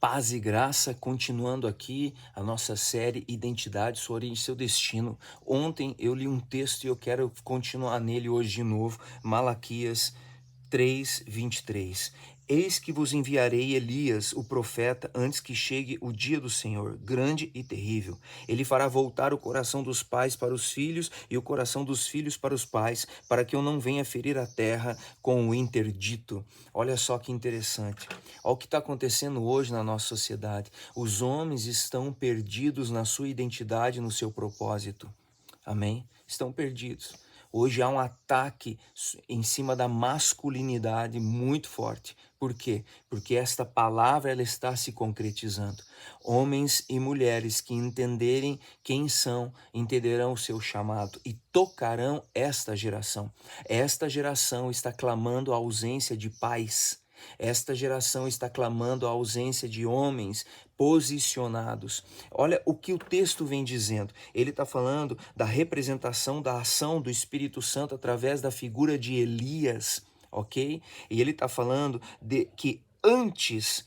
Paz e graça, continuando aqui a nossa série Identidade, Sua Origem e Seu Destino. Ontem eu li um texto e eu quero continuar nele hoje de novo, Malaquias 3:23. Eis que vos enviarei Elias, o profeta, antes que chegue o dia do Senhor, grande e terrível. Ele fará voltar o coração dos pais para os filhos e o coração dos filhos para os pais, para que eu não venha ferir a terra com o interdito. Olha só que interessante. Olha o que está acontecendo hoje na nossa sociedade. Os homens estão perdidos na sua identidade, no seu propósito. Amém? Estão perdidos. Hoje há um ataque em cima da masculinidade muito forte. Por quê? Porque esta palavra ela está se concretizando. Homens e mulheres que entenderem quem são, entenderão o seu chamado e tocarão esta geração. Esta geração está clamando a ausência de pais. Esta geração está clamando a ausência de homens posicionados. Olha o que o texto vem dizendo. Ele está falando da representação da ação do Espírito Santo através da figura de Elias, ok? E ele está falando de que antes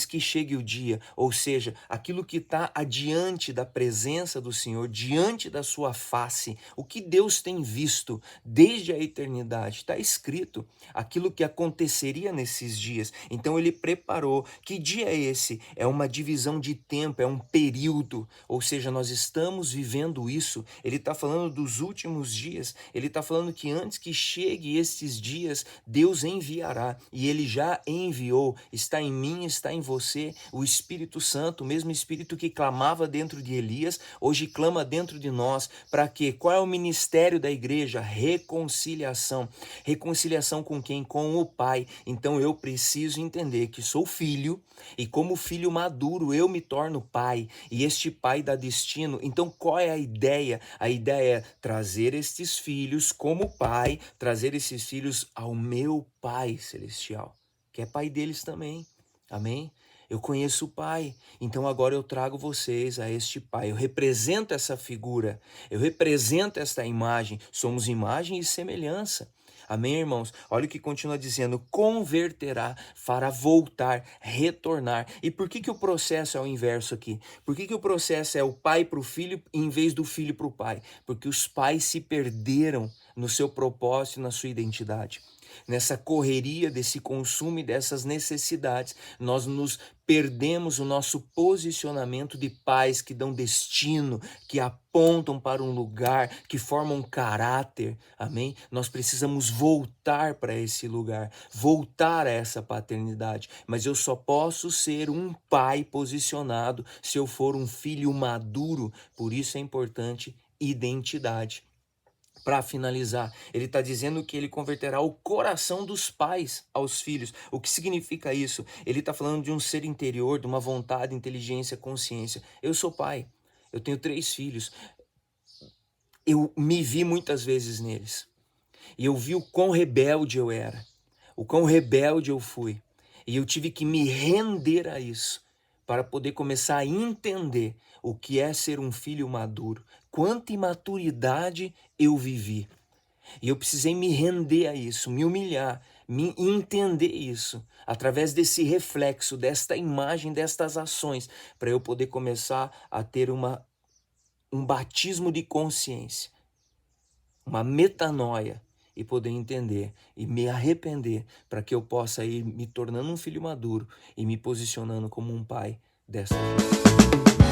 que chegue o dia, ou seja, aquilo que está adiante da presença do Senhor, diante da sua face, o que Deus tem visto desde a eternidade, está escrito aquilo que aconteceria nesses dias. Então ele preparou. Que dia é esse? É uma divisão de tempo, é um período, ou seja, nós estamos vivendo isso. Ele está falando dos últimos dias, ele está falando que antes que chegue esses dias, Deus enviará, e ele já enviou, está em mim, está em você, o Espírito Santo, o mesmo Espírito que clamava dentro de Elias, hoje clama dentro de nós. Para quê? Qual é o ministério da igreja? Reconciliação. Reconciliação com quem? Com o Pai. Então eu preciso entender que sou filho, e como filho maduro eu me torno pai, e este pai dá destino. Então qual é a ideia? A ideia é trazer estes filhos como pai, trazer esses filhos ao meu Pai Celestial, que é pai deles também. Amém? Eu conheço o Pai, então agora eu trago vocês a este Pai. Eu represento essa figura, eu represento esta imagem. Somos imagem e semelhança. Amém, irmãos? Olha o que continua dizendo: converterá, fará voltar, retornar. E por que o processo é o inverso aqui? Por que o processo é o pai para o filho em vez do filho para o pai? Porque os pais se perderam no seu propósito e na sua identidade. Nessa correria desse consumo e dessas necessidades, nós nos perdemos o nosso posicionamento de pais que dão destino, que apontam para um lugar, que formam caráter. Amém? Nós precisamos voltar para esse lugar, voltar a essa paternidade. Mas eu só posso ser um pai posicionado se eu for um filho maduro. Por isso é importante identidade. Para finalizar, ele está dizendo que ele converterá o coração dos pais aos filhos. O que significa isso? Ele está falando de um ser interior, de uma vontade, inteligência, consciência. Eu sou pai, eu tenho 3 filhos. Eu me vi muitas vezes neles. E eu vi o quão rebelde eu era, o quão rebelde eu fui. E eu tive que me render a isso para poder começar a entender o que é ser um filho maduro. Quanta imaturidade eu vivi. E eu precisei me render a isso, me humilhar, me entender isso, através desse reflexo, desta imagem, destas ações, para eu poder começar a ter um batismo de consciência, uma metanoia, e poder entender e me arrepender, para que eu possa ir me tornando um filho maduro e me posicionando como um pai dessa vez.